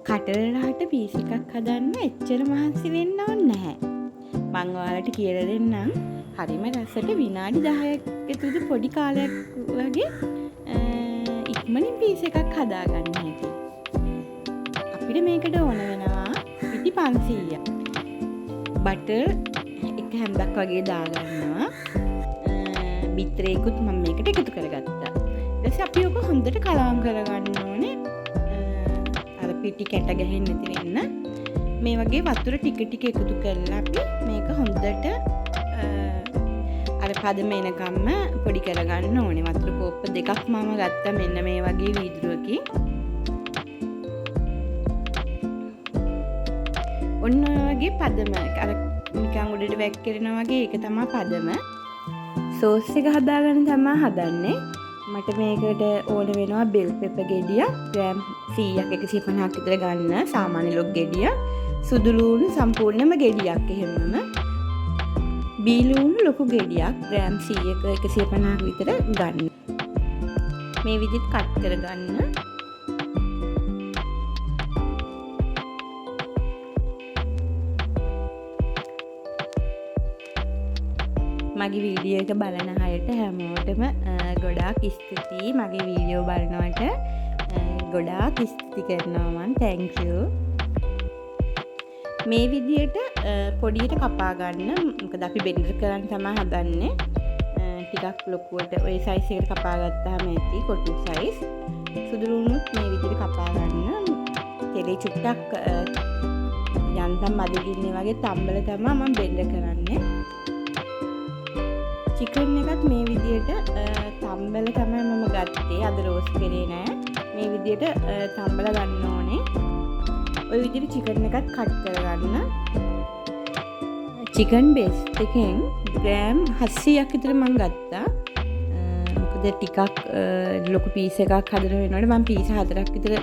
කටරලාට piece එකක් හදන්න එච්චර මහන්සි වෙන්න ඕනේ නැහැ. මං ඔයාලට කියලා දෙන්නම්. හරිම රසට විනාඩි 10ක් ඇතුළත පොඩි කාලයක් වගේ ඉක්මනින් පීස් එකක් හදාගන්න හැටි. අපිට මේකට ඕන වෙනවා පිටි 500ක්. බටර් එක හැන්දක් වගේ දාගන්නවා. බිත්තරේකුත් මම මේකට එකතු කරගත්තා. ඊට පස්සේ අපි ඔක හොඳට කලවම් කරගන්න ඕනේ. පිටි කැට ගැහෙන්නේ නැති වෙන්න මේ වගේ වතුර ටික ටික එකතු කරලා අපි මේක හොඳට අර පදම එනකම්ම පොඩි කරගන්න ඕනේ. වතුර කෝප්ප දෙකක් මම ගත්තා මෙන්න මේ වගේ වීදුරුවකින්. ඔන්න ඔය වගේ පදම අර නිකන් උඩට වැක්කිරෙනා වගේ ඒක තමයි පදම. සෝස් එක හදාගන්න තමයි හදන්නේ. මට මේකට ඕන වෙනවා බෙල් පෙපර් ගෙඩිය ග්‍රෑම් 100ක් 150ක් විතර ගන්න. සාමාන්‍ය ලොක් ගෙඩිය, සුදු ලූණු සම්පූර්ණයෙන්ම ගෙඩියක් එහෙමම, බී ලූණු ලොකු ගෙඩියක් ග්‍රෑම් 100ක 150ක් විතර ගන්න. මේ විදිහට කට් කරගන්න. මගේ වීඩියෝ එක බලන අයට හැමෝටම ගොඩාක් ස්තුතියි. මගේ වීඩියෝ බලනවට ගොඩාක් ස්තුති කරනවා මං. thank you. මේ විදියට පොඩියට කපා ගන්න. මොකද අපි බෙන්ඩර් කරන්න තමයි හදන්නේ. ටිකක් ලොකුවට ওই සයිස් එකට කපා ගත්තාම ඇති කොටු සයිස්. සුදු ලුණුත් මේ විදියට කපා ගන්න. තෙලේ චුට්ටක් යන්තම් මදගින්නේ වගේ තම්බල තමයි මම බෙන්ඩර් කරන්නේ. චිකන් එකත් මේ විදියට තම්බල තමයි මම ගත්තේ. අද රෝස්ට් කරේ නෑ. මේ විදියට තම්බල ගන්න ඕනේ. ඔය විදියට චිකන් එකත් කට් කරගන්න. චිකන් බේස්ට් එකෙන් ග්‍රෑම් 700ක් විතර මම ගත්තා. මොකද ටිකක් ලොකු පීස් එකක් හදන වෙනකොට මම පීස් 4ක් විතර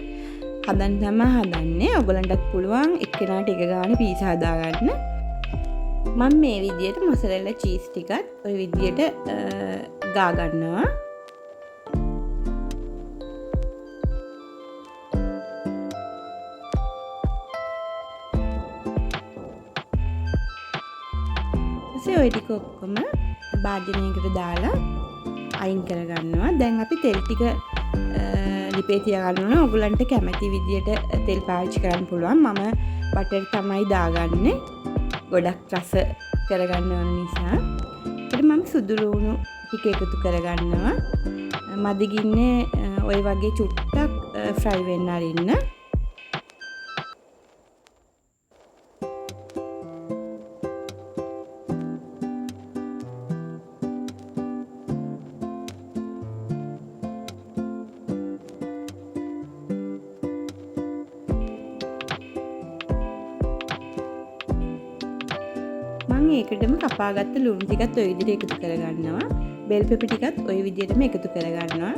හදන්න තමයි හදන්නේ. ඔයගලන්ටත් පුළුවන් එක්කෙනාට එක ගානේ පීස් හදාගන්න. මම මේ විදියට මොසරෙල්ලා චීස් ටිකත් ওই විදියට ගා ගන්නවා. ඊට ඔය ටික ඔක්කොම භාජනයකට දාලා අයින් කරගන්නවා. දැන් අපි තෙල් ටික ලිපේ තියාගන්න ඕන. ඔයගලන්ට කැමති විදියට තෙල් පාවිච්චි කරන්න පුළුවන්. මම බටර් තමයි දාගන්නේ. ගොඩක් රස කරගන්න ඕන නිසා. ඊට මම සුදු ලුණු ටික එකතු කරගන්නවා. මදගින්නේ ওই වගේ චුට්ටක් ෆ්‍රයි වෙන්න අරින්න. ඒකටම කපාගත්ත ලුණු ටිකත් ඔය විදිහට එකතු කරගන්නවා. බෙල් පෙපර් ටිකත් ඔය විදිහටම එකතු කරගන්නවා.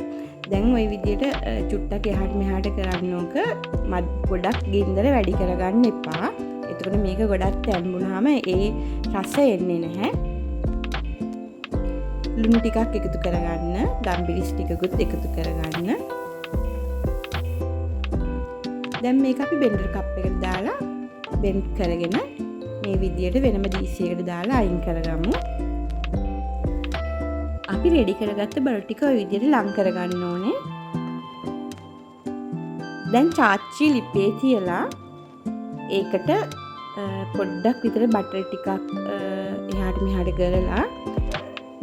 දැන් ඔය විදිහට චුට්ටක් එහාට මෙහාට කරන්න ඕක. ගොඩක් ගින්දර වැඩි කරගන්න එපා. එතකොට මේක ගොඩක් තැම්බුනහම ඒ රස එන්නේ නැහැ. ලුණු ටිකක් එකතු කරගන්න. ගම්බිරිස් ටිකකුත් එකතු කරගන්න. දැන් මේක අපි බෙන්ඩර් කප් එකට දාලා බෙන්ඩ් කරගෙන මේ විදියට වෙනම දීසියකට දාලා අයින් කරගමු. අපි රෙඩි කරගත්ත බර ටික ඔය විදියට ලං කරගන්න ඕනේ. දැන් චාච්චි ලිපේ තියලා ඒකට පොඩ්ඩක් විතර බටර් ටිකක් එහාට මෙහාට කරලා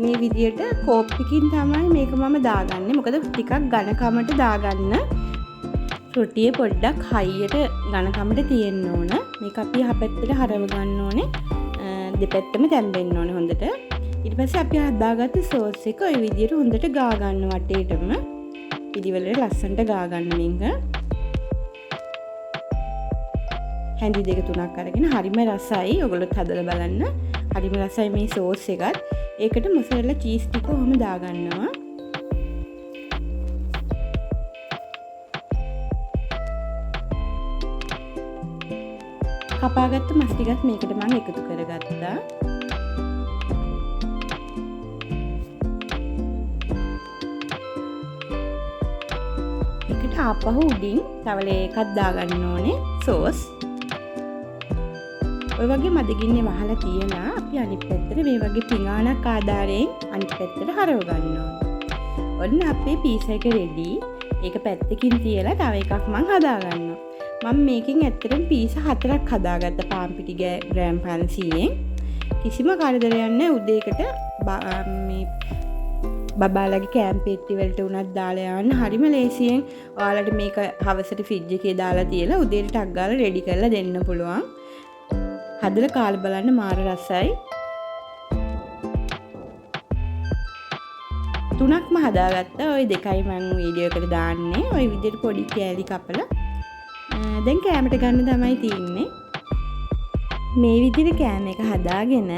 මේ විදියට කෝප්පකින් තමයි මේක මම දාගන්නේ. මොකද ටිකක් ඝනකමට දාගන්න. රොටිය පොඩ්ඩක් හයියට ඝනකමට තියෙන්න ඕන. මේක අපි යහපැත්තට හරව ගන්න ඕනේ. දෙපැත්තම තැම්බෙන්න ඕනේ හොඳට. ඊට පස්සේ අපි හදාගත්ත සෝස් එක ওই විදියට හොඳට ගා ගන්න වටේටම. පිළිවෙලට ලස්සනට ගා ගන්න මේක. හැඳි දෙක තුනක් අරගෙන හරිම රසයි. ඔයගොල්ලොත් හදලා බලන්න. හරිම රසයි මේ සෝස් එකත්. ඒකට මොසරෙල්ලා චීස් ටික ඔහොම දා ගන්නවා. කපාගත්ත මස් ටිකත් මේකට මම එකතු කරගත්තා. ආපහු උඩින් තව එකක් දාගන්න ඕනේ සෝස්. ඔය වගේ මදගින්නේ වහලා තියලා අපි අනිත් පැත්තට මේ වගේ පිඟානක් ආධාරයෙන් අනිත් පැත්තට හරව ගන්න ඕනේ. ඔන්න අපේ පීසා එක රෙඩි. ඒක පැත්තකින් තියලා තව එකක් මම හදා ගන්නවා. මම මේකෙන් ඇත්තටම පීසා 4ක් හදාගත්ත පාන් පිටි ග්‍රෑම් 500ෙන්. කිසිම කරදරයක් නැහැ උදේකට මේ බබාලගේ කැම්පේට්ටි වලට උනත් දාලා යන්න හරිම ලේසියෙන්. ඔයාලට මේක හවසට ෆ්‍රිජ් එකේ දාලා තියලා උදේට ටක් ගාලා රෙඩි කරලා දෙන්න පුළුවන්. හදලා කාලා බලන්න මාර රසයි. 3ක්ම හදාගත්තා. ওই දෙකයි මම වීඩියෝ එකට දාන්නේ. ওই විදිහට පොඩි කෑලි කපලා දැන් කෑමට ගන්න තමයි තියෙන්නේ. මේ විදිහට කෑම එක හදාගෙන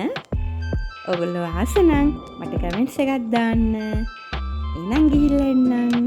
ඔයගොල්ලෝ ආස නම් මට කමෙන්ට්ස් එකක් දාන්න. එහෙනම් ගිහිල්ලා එන්නම්.